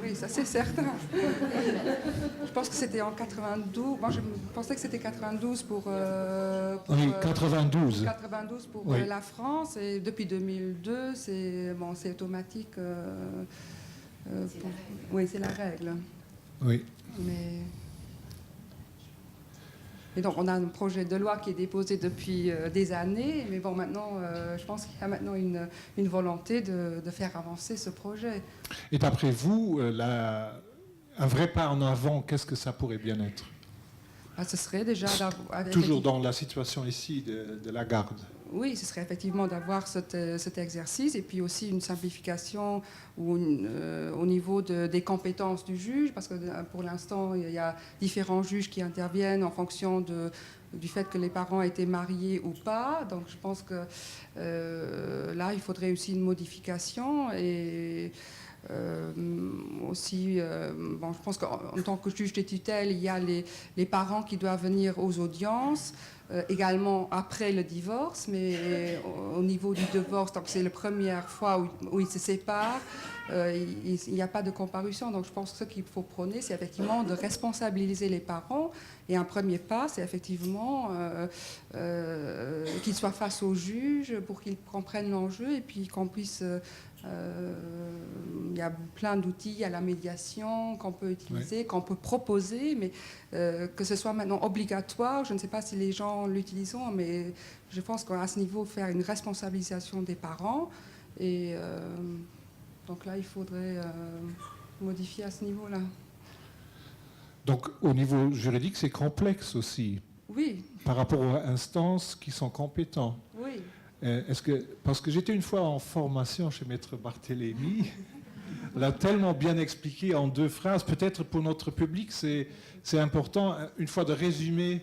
Oui, ça c'est certain. Je pense que c'était en 92. Moi, je pensais que c'était 92 oui, 92. 92 pour Oui. la France. Et depuis 2002, c'est automatique. Oui, c'est la règle. Oui. Et donc, on a un projet de loi qui est déposé depuis des années, mais bon, maintenant, je pense qu'il y a maintenant une volonté de faire avancer ce projet. Et d'après vous, un vrai pas en avant, qu'est-ce que ça pourrait bien être? Ce serait déjà toujours dans la situation ici de la garde. Oui, ce serait effectivement d'avoir cet exercice et puis aussi une simplification au niveau des compétences du juge, parce que pour l'instant, il y a différents juges qui interviennent en fonction du fait que les parents étaient mariés ou pas. Donc je pense que là, il faudrait aussi une modification et aussi, je pense qu'en tant que juge des tutelles, il y a les parents qui doivent venir aux audiences, également après le divorce, mais au niveau du divorce, donc c'est la première fois où ils se séparent, il n'y a pas de comparution. Donc je pense que ce qu'il faut prôner, c'est effectivement de responsabiliser les parents. Et un premier pas, c'est effectivement qu'ils soient face au juge pour qu'ils comprennent l'enjeu et puis qu'on puisse... il y a plein d'outils, il y a la médiation qu'on peut utiliser, oui, qu'on peut proposer, mais que ce soit maintenant obligatoire, je ne sais pas si les gens l'utilisent, mais je pense qu'à ce niveau, faire une responsabilisation des parents. Et donc là, il faudrait modifier à ce niveau-là. Donc au niveau juridique, c'est complexe aussi. Oui. Par rapport aux instances qui sont compétentes. Oui. Parce que j'étais une fois en formation chez Maître Barthélémy, elle a tellement bien expliqué en 2 phrases, peut-être pour notre public c'est important, une fois de résumer.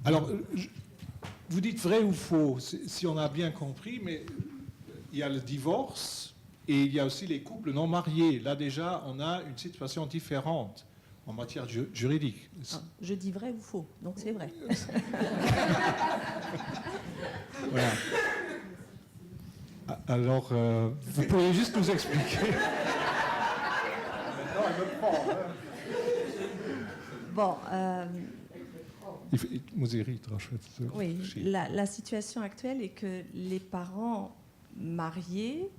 Alors, vous dites vrai ou faux, si on a bien compris, mais il y a le divorce et il y a aussi les couples non mariés. Là déjà, on a une situation différente en matière juridique. Je dis vrai ou faux, donc c'est vrai. Voilà. Alors, vous pourriez juste nous expliquer. Maintenant, elle me prend. Bon. Oui, la situation actuelle est que les parents mariés.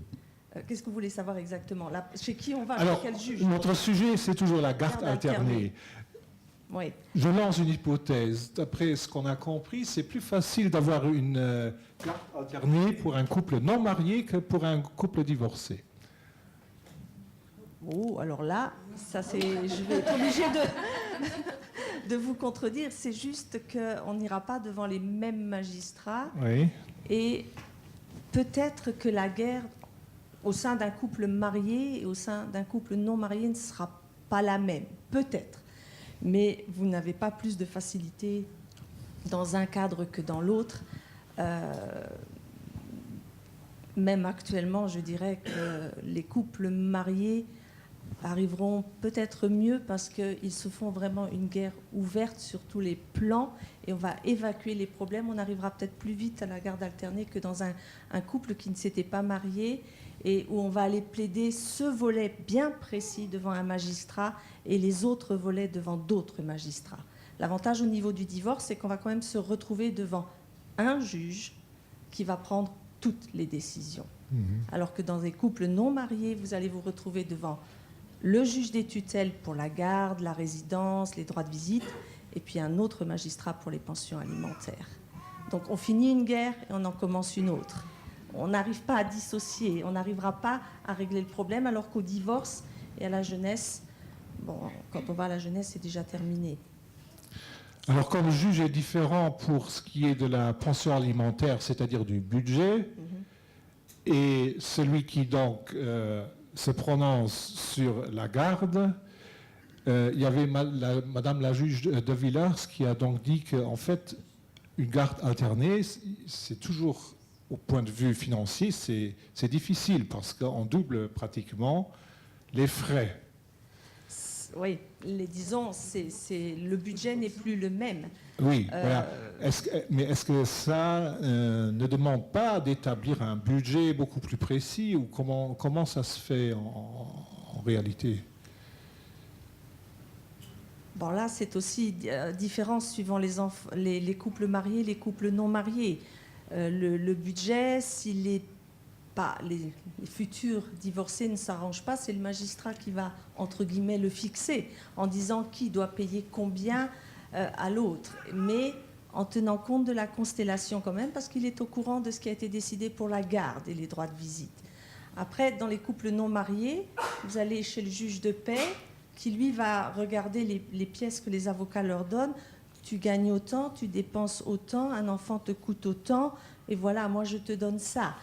Qu'est-ce que vous voulez savoir exactement? Chez qui on va? Alors, quel juge? notre sujet, c'est toujours la garde alternée. Oui. Je lance une hypothèse. D'après ce qu'on a compris, c'est plus facile d'avoir une garde alternée pour un couple non marié que pour un couple divorcé. Oh, alors là, ça c'est, je vais être obligée de vous contredire. C'est juste qu'on n'ira pas devant les mêmes magistrats. Oui. Et peut-être que la guerre au sein d'un couple marié et au sein d'un couple non marié ne sera pas la même. Peut-être. Mais vous n'avez pas plus de facilité dans un cadre que dans l'autre. Même actuellement, je dirais que les couples mariés arriveront peut-être mieux parce qu'ils se font vraiment une guerre ouverte sur tous les plans et on va évacuer les problèmes. On arrivera peut-être plus vite à la garde alternée que dans un couple qui ne s'était pas marié et où on va aller plaider ce volet bien précis devant un magistrat et les autres volets devant d'autres magistrats. L'avantage au niveau du divorce, c'est qu'on va quand même se retrouver devant un juge qui va prendre toutes les décisions. Alors que dans des couples non mariés, vous allez vous retrouver devant le juge des tutelles pour la garde, la résidence, les droits de visite, et puis un autre magistrat pour les pensions alimentaires. Donc on finit une guerre et on en commence une autre. On n'arrive pas à dissocier, on n'arrivera pas à régler le problème, alors qu'au divorce et à la jeunesse, bon, quand on va à la jeunesse, c'est déjà terminé. Alors, comme le juge est différent pour ce qui est de la pension alimentaire, c'est-à-dire du budget, et celui qui donc se prononce sur la garde, il y avait Madame la juge de Villars qui a donc dit qu'en fait, une garde alternée, c'est toujours, au point de vue financier, c'est difficile parce qu'on double pratiquement les frais. Oui, disons, le budget n'est plus le même. Oui, voilà. Mais est-ce que ça ne demande pas d'établir un budget beaucoup plus précis, ou comment ça se fait en réalité? Bon, là, c'est aussi différent suivant les couples mariés, les couples non mariés. Le budget, s'il n'est pas, les futurs divorcés ne s'arrangent pas, c'est le magistrat qui va, entre guillemets, le fixer en disant qui doit payer combien à l'autre. Mais en tenant compte de la constellation quand même, parce qu'il est au courant de ce qui a été décidé pour la garde et les droits de visite. Après, dans les couples non mariés, vous allez chez le juge de paix qui, lui, va regarder les pièces que les avocats leur donnent. Tu gagnes autant, tu dépenses autant, un enfant te coûte autant, et voilà, moi, je te donne ça.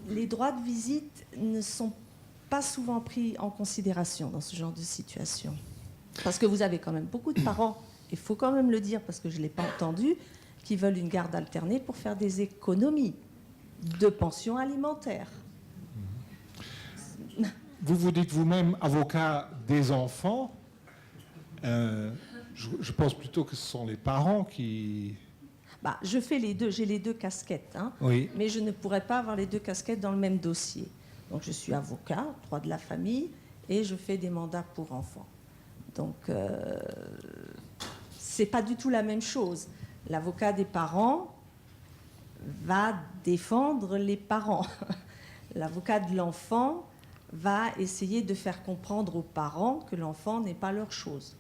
Les droits de visite ne sont pas souvent pris en considération dans ce genre de situation. Parce que vous avez quand même beaucoup de parents, il faut quand même le dire parce que je ne l'ai pas entendu, qui veulent une garde alternée pour faire des économies de pension alimentaire. Vous vous dites vous-même avocat des enfants. Je pense plutôt que ce sont les parents qui... Je fais les deux, j'ai les deux casquettes, hein, Oui. mais je ne pourrais pas avoir les deux casquettes dans le même dossier. Donc je suis avocat, droit de la famille, et je fais des mandats pour enfants. Donc c'est pas du tout la même chose. L'avocat des parents va défendre les parents. L'avocat de l'enfant va essayer de faire comprendre aux parents que l'enfant n'est pas leur chose.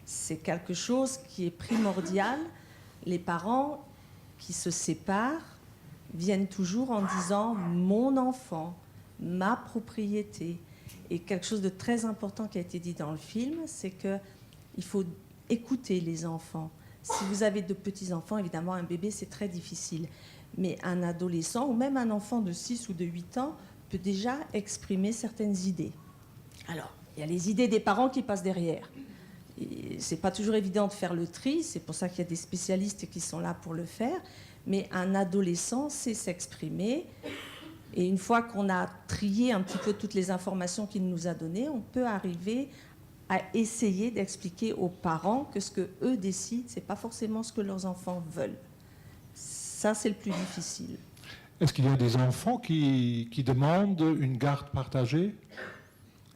C'est quelque chose qui est primordial. Les parents qui se séparent viennent toujours en disant « mon enfant, ma propriété ». Et quelque chose de très important qui a été dit dans le film, c'est qu'il faut écouter les enfants. Si vous avez de petits-enfants, évidemment, un bébé, c'est très difficile. Mais un adolescent, ou même un enfant de 6 ou de 8 ans, peut déjà exprimer certaines idées. Alors, il y a les idées des parents qui passent derrière. Ce n'est pas toujours évident de faire le tri, c'est pour ça qu'il y a des spécialistes qui sont là pour le faire, mais un adolescent sait s'exprimer, et une fois qu'on a trié un petit peu toutes les informations qu'il nous a données, on peut arriver à essayer d'expliquer aux parents que ce qu'eux décident, ce n'est pas forcément ce que leurs enfants veulent. Ça, c'est le plus difficile. Est-ce qu'il y a des enfants qui demandent une garde partagée,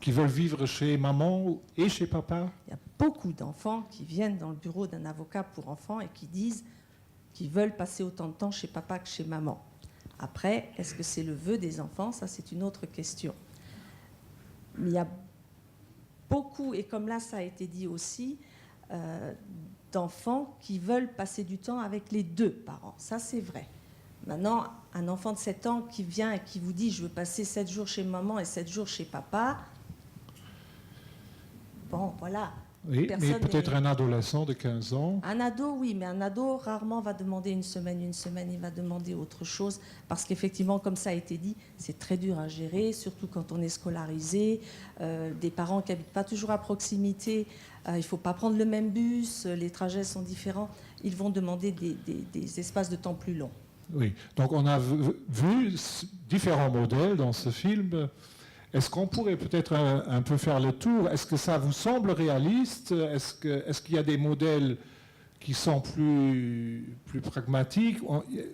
qui veulent vivre chez maman et chez papa? Il y a beaucoup d'enfants qui viennent dans le bureau d'un avocat pour enfants et qui disent qu'ils veulent passer autant de temps chez papa que chez maman. Après, est-ce que c'est le vœu des enfants? Ça, c'est une autre question. Mais il y a beaucoup, et comme là, ça a été dit aussi, d'enfants qui veulent passer du temps avec les deux parents. Ça, c'est vrai. Maintenant, un enfant de 7 ans qui vient et qui vous dit « je veux passer 7 jours chez maman et 7 jours chez papa », bon, voilà. Oui, mais peut-être un adolescent de 15 ans. Un ado, oui, mais un ado rarement va demander une semaine, il va demander autre chose, parce qu'effectivement, comme ça a été dit, c'est très dur à gérer, surtout quand on est scolarisé, des parents qui n'habitent pas toujours à proximité, il ne faut pas prendre le même bus, les trajets sont différents, ils vont demander des espaces de temps plus longs. Oui, donc on a vu différents modèles dans ce film. Est-ce qu'on pourrait peut-être un peu faire le tour? Est-ce que ça vous semble réaliste? Est-ce qu'il y a des modèles qui sont plus pragmatiques?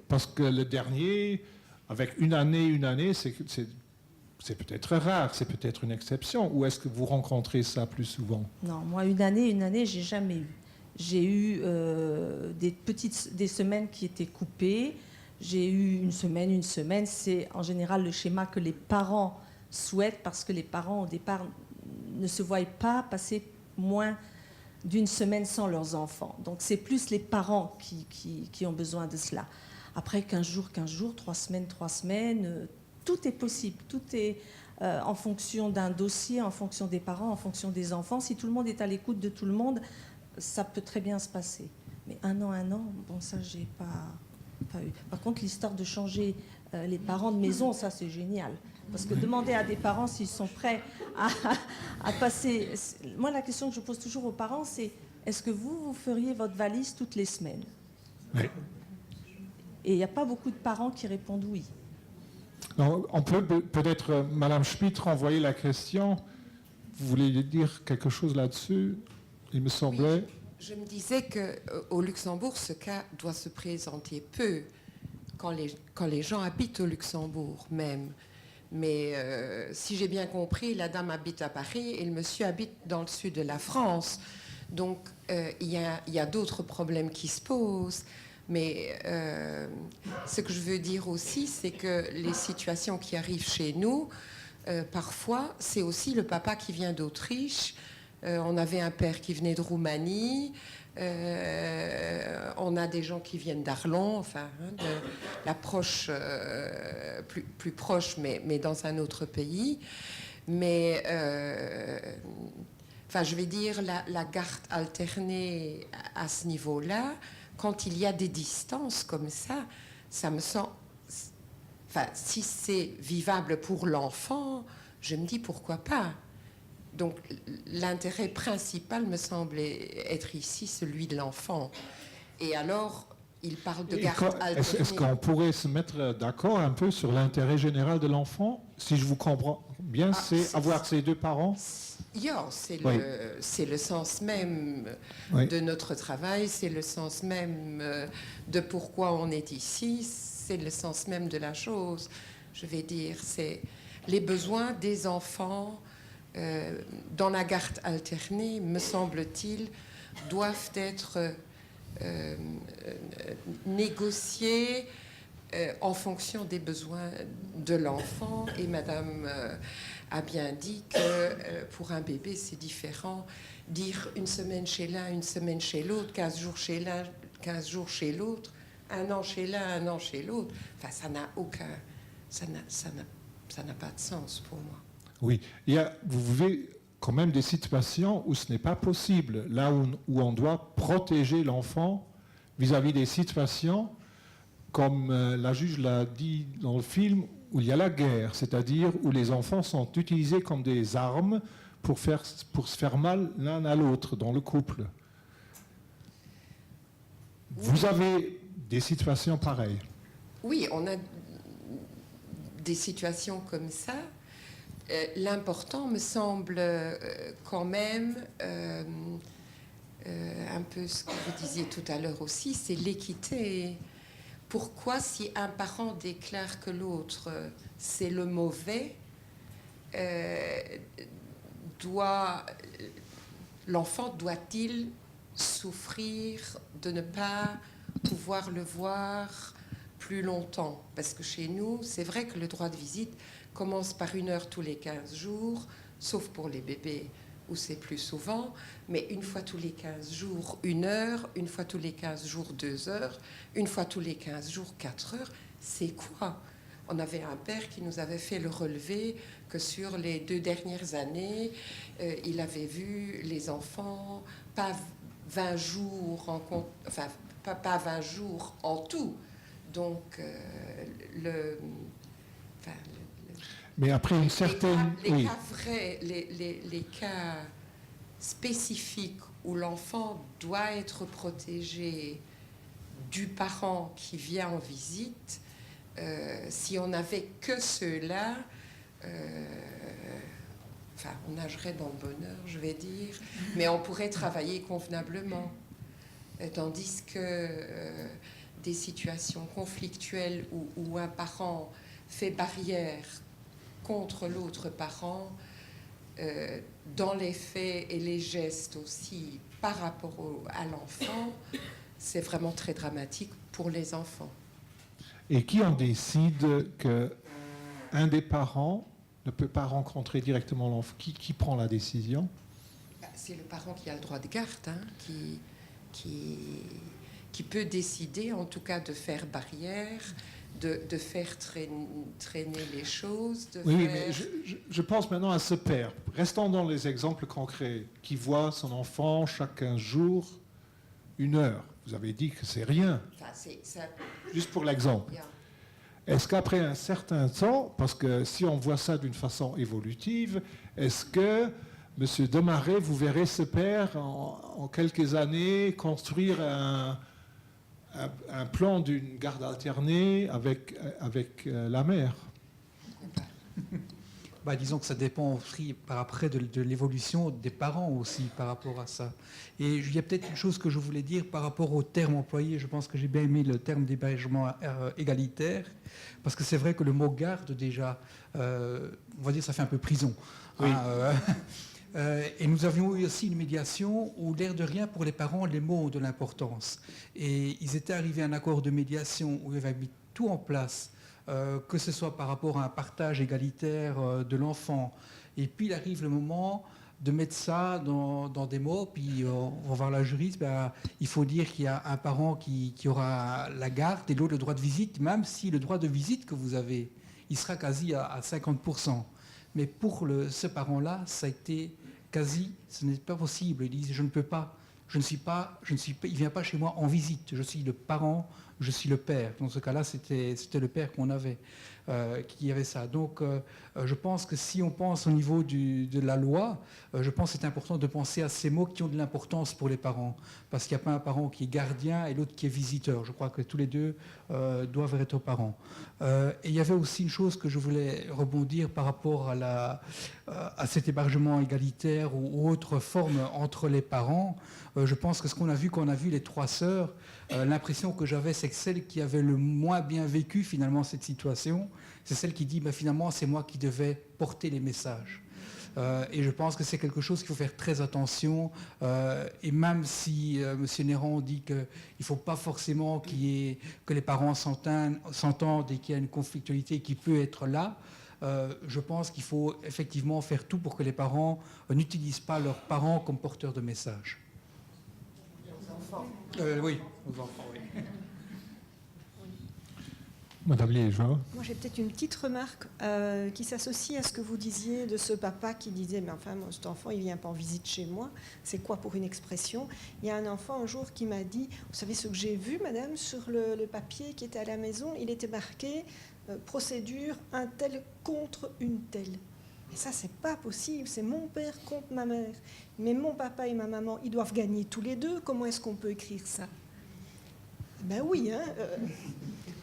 Parce que le dernier, avec une année, c'est peut-être rare, c'est peut-être une exception. Ou est-ce que vous rencontrez ça plus souvent? Non, moi, une année, j'ai jamais eu. J'ai eu des semaines qui étaient coupées. J'ai eu une semaine. C'est en général le schéma que les parents souhaitent, parce que les parents, au départ, ne se voient pas passer moins d'une semaine sans leurs enfants. Donc, c'est plus les parents qui ont besoin de cela. Après, 15 jours, 3 semaines, tout est possible. Tout est en fonction d'un dossier, en fonction des parents, en fonction des enfants. Si tout le monde est à l'écoute de tout le monde, ça peut très bien se passer. Mais un an, bon, ça, j'ai pas eu. Par contre, l'histoire de changer les parents de maison, ça, c'est génial. Parce que demander à des parents s'ils sont prêts à passer... Moi, la question que je pose toujours aux parents, c'est est-ce que vous feriez votre valise toutes les semaines? Oui. Et il n'y a pas beaucoup de parents qui répondent oui. Donc, on peut peut-être, Madame Schmitt, renvoyer la question. vous voulez dire quelque chose là-dessus? Il me semblait. Oui, je me disais qu'au Luxembourg, ce cas doit se présenter peu quand les gens habitent au Luxembourg même. Mais si j'ai bien compris, la dame habite à Paris et le monsieur habite dans le sud de la France. Donc il y a d'autres problèmes qui se posent. Mais ce que je veux dire aussi, c'est que les situations qui arrivent chez nous, parfois, c'est aussi le papa qui vient d'Autriche. On avait un père qui venait de Roumanie. On a des gens qui viennent d'Arlon, enfin, de l'approche plus proche, mais dans un autre pays. Mais, enfin, je vais dire, la garde alternée à ce niveau-là, quand il y a des distances comme ça me semble... Enfin, si c'est vivable pour l'enfant, je me dis pourquoi pas. Donc l'intérêt principal me semble être ici celui de l'enfant. Et alors, il parle de garde alternée. Est-ce qu'on pourrait se mettre d'accord un peu sur l'intérêt général de l'enfant? Si je vous comprends bien, c'est avoir ses deux parents? C'est le sens même de notre travail, c'est le sens même de pourquoi on est ici, c'est le sens même de la chose. Je vais dire, c'est les besoins des enfants dans la garde alternée, me semble-t-il, doivent être négociés en fonction des besoins de l'enfant. Et Madame a bien dit que pour un bébé, c'est différent. Dire une semaine chez l'un, une semaine chez l'autre, 15 jours chez l'un, 15 jours chez l'autre, un an chez l'un, un an chez l'autre, enfin, ça n'a pas de sens pour moi. Oui, vous avez quand même des situations où ce n'est pas possible, là où on doit protéger l'enfant vis-à-vis des situations, comme la juge l'a dit dans le film, où il y a la guerre, c'est-à-dire où les enfants sont utilisés comme des armes pour se faire mal l'un à l'autre dans le couple. Vous avez des situations pareilles? Oui, on a des situations comme ça. L'important me semble quand même, un peu ce que vous disiez tout à l'heure aussi, c'est l'équité. Pourquoi, si un parent déclare que l'autre c'est le mauvais, l'enfant doit-il souffrir de ne pas pouvoir le voir plus longtemps? Parce que chez nous, c'est vrai que le droit de visite commence par 1 heure tous les 15 jours, sauf pour les bébés où c'est plus souvent, mais une fois tous les 15 jours, 1 heure, une fois tous les 15 jours, 2 heures, une fois tous les 15 jours, 4 heures, c'est quoi? On avait un père qui nous avait fait le relevé que sur les 2 dernières années, il avait vu les enfants pas 20 jours enfin pas 20 jours en tout. Donc mais après une certaine... Les cas vrais, les cas spécifiques où l'enfant doit être protégé du parent qui vient en visite, si on n'avait que ceux-là, on nagerait dans le bonheur, je vais dire, mais on pourrait travailler convenablement. Tandis que des situations conflictuelles où un parent fait barrière contre l'autre parent, dans les faits et les gestes aussi par rapport à l'enfant, c'est vraiment très dramatique pour les enfants. Et qui en décide qu'un des parents ne peut pas rencontrer directement l'enfant? Qui prend la décision? C'est le parent qui a le droit de garde, qui peut décider en tout cas de faire barrière, de faire traîner les choses. Oui, mais je pense maintenant à ce père. Restons dans les exemples concrets, qui voit son enfant chaque 15 jours, 1 heure. Vous avez dit que c'est rien. Juste pour l'exemple. Yeah. Est-ce qu'après un certain temps, parce que si on voit ça d'une façon évolutive, est-ce que, M. Desmarais, vous verrez ce père en quelques années construire un plan d'une garde alternée avec la mère? Disons que ça dépend aussi par après de l'évolution des parents aussi par rapport à ça. Et il y a peut-être une chose que je voulais dire par rapport au terme employé. Je pense que j'ai bien aimé le terme d'hébergement égalitaire, parce que c'est vrai que le mot garde déjà, on va dire, ça fait un peu prison. Oui. Et nous avions eu aussi une médiation où, l'air de rien, pour les parents, les mots ont de l'importance. Et ils étaient arrivés à un accord de médiation où ils avaient mis tout en place, que ce soit par rapport à un partage égalitaire de l'enfant. Et puis, il arrive le moment de mettre ça dans des mots, puis on va voir la juriste, il faut dire qu'il y a un parent qui aura la garde et l'autre le droit de visite, même si le droit de visite que vous avez, il sera quasi à 50%. Mais pour ce parent-là, ça a été quasi, ce n'est pas possible. Ils disent, je ne peux pas, il ne vient pas chez moi en visite, je suis le parent, je suis le père. Dans ce cas-là, c'était le père qu'on avait, qui avait ça. Donc, je pense que si on pense au niveau de la loi, je pense que c'est important de penser à ces mots qui ont de l'importance pour les parents. Parce qu'il n'y a pas un parent qui est gardien et l'autre qui est visiteur. Je crois que tous les deux doivent être parents. Et il y avait aussi une chose que je voulais rebondir par rapport à cet hébergement égalitaire ou autre forme entre les parents. Je pense que ce qu'on a vu quand on a vu les trois sœurs, l'impression que j'avais, c'est que celle qui avait le moins bien vécu finalement cette situation, c'est celle qui dit finalement c'est moi qui devais porter les messages. Et je pense que c'est quelque chose qu'il faut faire très attention. Et même si M. Néron dit qu'il ne faut pas forcément que les parents s'entendent et qu'il y a une conflictualité qui peut être là, je pense qu'il faut effectivement faire tout pour que les parents n'utilisent pas leurs parents comme porteurs de messages. Oui, aux enfants, oui. Madame Liégeois. Moi, j'ai peut-être une petite remarque qui s'associe à ce que vous disiez de ce papa qui disait « Mais enfin, moi, cet enfant, il ne vient pas en visite chez moi. C'est quoi pour une expression ?» Il y a un enfant un jour qui m'a dit « Vous savez ce que j'ai vu, madame, sur le papier qui était à la maison, il était marqué procédure un tel contre une telle. » Et ça, c'est pas possible. C'est mon père contre ma mère. Mais mon papa et ma maman, ils doivent gagner tous les deux. Comment est-ce qu'on peut écrire ça ? Ben oui, hein.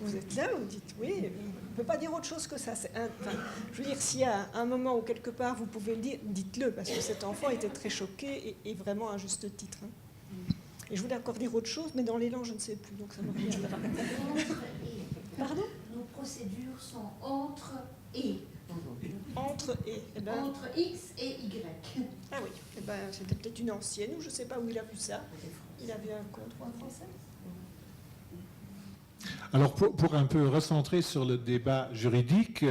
Vous êtes là, vous dites oui. On ne peut pas dire autre chose que ça. Je veux dire, s'il y a un moment où quelque part vous pouvez le dire, dites-le, parce que cet enfant était très choqué et vraiment à juste titre. Hein. Et je voulais encore dire autre chose, mais dans l'élan, je ne sais plus, donc ça me reviendra. Pardon ? Nos procédures sont entre et. Entre et. Entre X et Y. Ah oui, c'était peut-être une ancienne, ou je ne sais pas où il a vu ça. Il avait un contrôle français. Alors, pour un peu recentrer sur le débat juridique,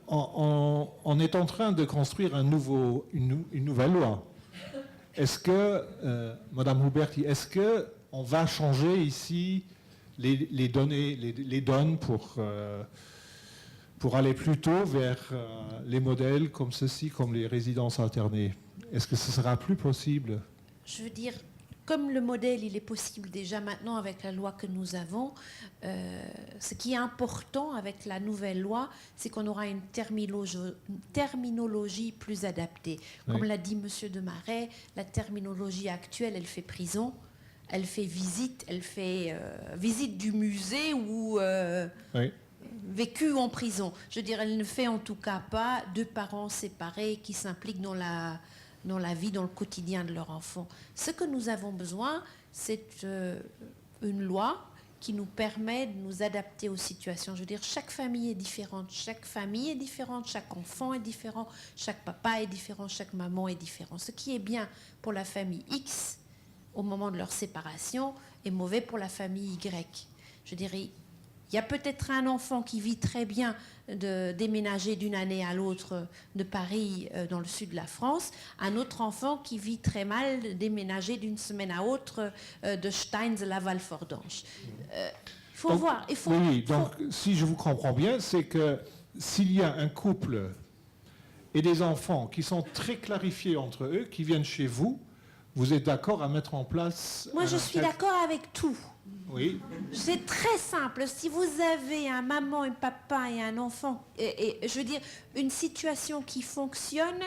on est en train de construire une nouvelle loi. Est-ce que, Madame Huberti, est-ce qu'on va changer ici les donnes pour aller plutôt vers les modèles comme ceci, comme les résidences alternées? Est-ce que ce sera plus possible? Je veux dire, comme le modèle, il est possible déjà maintenant avec la loi que nous avons, ce qui est important avec la nouvelle loi, c'est qu'on aura une terminologie plus adaptée. Comme l'a dit M. Demaret, la terminologie actuelle, elle fait prison, elle fait visite, visite du musée ou vécu en prison. Je veux dire, elle ne fait en tout cas pas deux parents séparés qui s'impliquent dans la vie, dans le quotidien de leur enfant. Ce que nous avons besoin, c'est une loi qui nous permet de nous adapter aux situations. Je veux dire, chaque famille est différente, chaque enfant est différent, chaque papa est différent, chaque maman est différent. Ce qui est bien pour la famille X au moment de leur séparation est mauvais pour la famille Y. Je dirais, il y a peut-être un enfant qui vit très bien de déménager d'une année à l'autre de Paris dans le sud de la France, un autre enfant qui vit très mal de déménager d'une semaine à l'autre de Steins à Laval-Fordange. Il faut voir. Donc, si je vous comprends bien, c'est que s'il y a un couple et des enfants qui sont très clarifiés entre eux, qui viennent chez vous, vous êtes d'accord à mettre en place... Moi, je suis d'accord avec tout. Oui. C'est très simple. Si vous avez un maman, un papa et un enfant, et je veux dire, une situation qui fonctionne,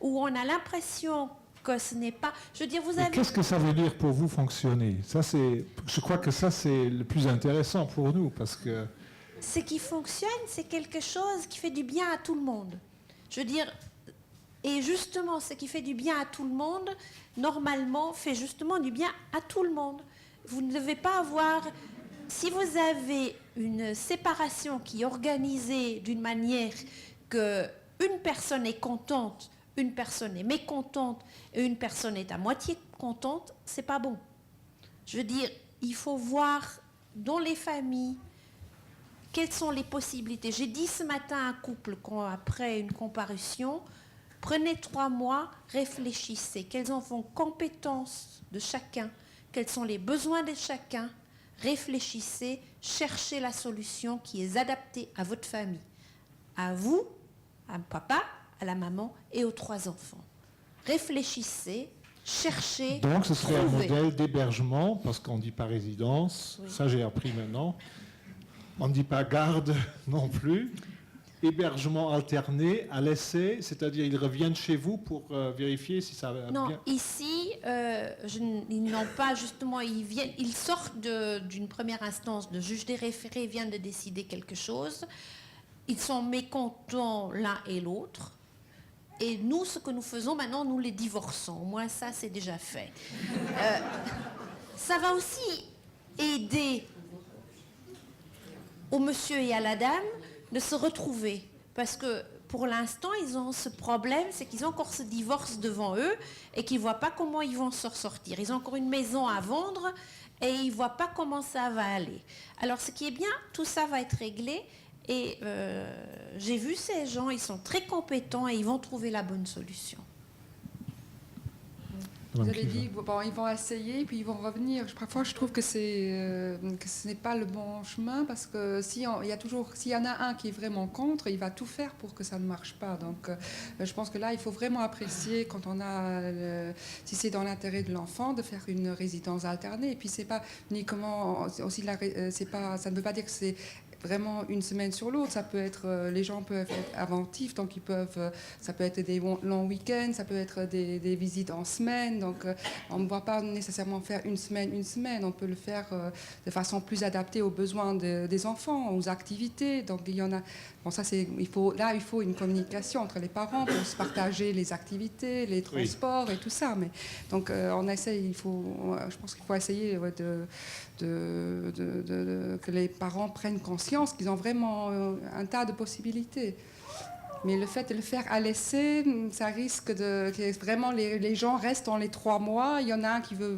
où on a l'impression que ce n'est pas... Je veux dire, vous avez... Qu'est-ce que ça veut dire pour vous fonctionner ? Je crois que ça, c'est le plus intéressant pour nous, parce que... Ce qui fonctionne, c'est quelque chose qui fait du bien à tout le monde. Je veux dire, et justement, ce qui fait du bien à tout le monde, normalement, fait justement du bien à tout le monde. Vous ne devez pas avoir... Si vous avez une séparation qui est organisée d'une manière que une personne est contente, une personne est mécontente et une personne est à moitié contente, c'est pas bon. Je veux dire, il faut voir dans les familles quelles sont les possibilités. J'ai dit ce matin à un couple, après une comparution, prenez 3 mois, réfléchissez. Quelles sont vos compétences de chacun? Quels sont les besoins de chacun? Réfléchissez, cherchez la solution qui est adaptée à votre famille. À vous, à papa, à la maman et aux 3 enfants. Réfléchissez, cherchez. Donc ce serait trouvez. un modèle d'hébergement, parce qu'on ne dit pas résidence, Oui. ça j'ai appris maintenant. On ne dit pas garde non plus. Hébergement alterné à l'essai, c'est-à-dire ils reviennent chez vous pour vérifier si ça va Non, bien. ici, ils n'ont pas justement, ils sortent d'une première instance, le juge des référés vient de décider quelque chose, ils sont mécontents l'un et l'autre, et nous, ce que nous faisons maintenant, nous les divorçons, au moins ça c'est déjà fait. Ça va aussi aider au monsieur et à la dame de se retrouver. Parce que pour l'instant, ils ont ce problème, c'est qu'ils ont encore ce divorce devant eux et qu'ils ne voient pas comment ils vont se ressortir. Ils ont encore une maison à vendre et ils ne voient pas comment ça va aller. Alors ce qui est bien, tout ça va être réglé et j'ai vu ces gens, ils sont très compétents et ils vont trouver la bonne solution. Vous avez dit, bon, ils vont essayer, puis ils vont revenir. Parfois, je trouve que ce n'est pas le bon chemin, parce que s'il y en a un qui est vraiment contre, il va tout faire pour que ça ne marche pas. Donc, je pense que là, il faut vraiment apprécier, quand on a, si c'est dans l'intérêt de l'enfant, de faire une résidence alternée. Et puis, c'est pas uniquement, aussi, c'est pas, ça ne veut pas dire que c'est vraiment une semaine sur l'autre. Ça peut être, les gens peuvent être inventifs, donc ils peuvent, ça peut être des longs week-ends, ça peut être des visites en semaine. Donc on ne va pas nécessairement faire une semaine. On peut le faire de façon plus adaptée aux besoins des enfants, aux activités. Donc il y en a. Bon, ça c'est, il faut une communication entre les parents pour se partager les activités, les transports et tout ça. Mais donc on essaye. Je pense qu'il faut essayer que les parents prennent conscience qu'ils ont vraiment un tas de possibilités. Mais le fait de le faire à l'essai, ça risque que vraiment les gens restent dans les 3 mois. Il y en a un qui veut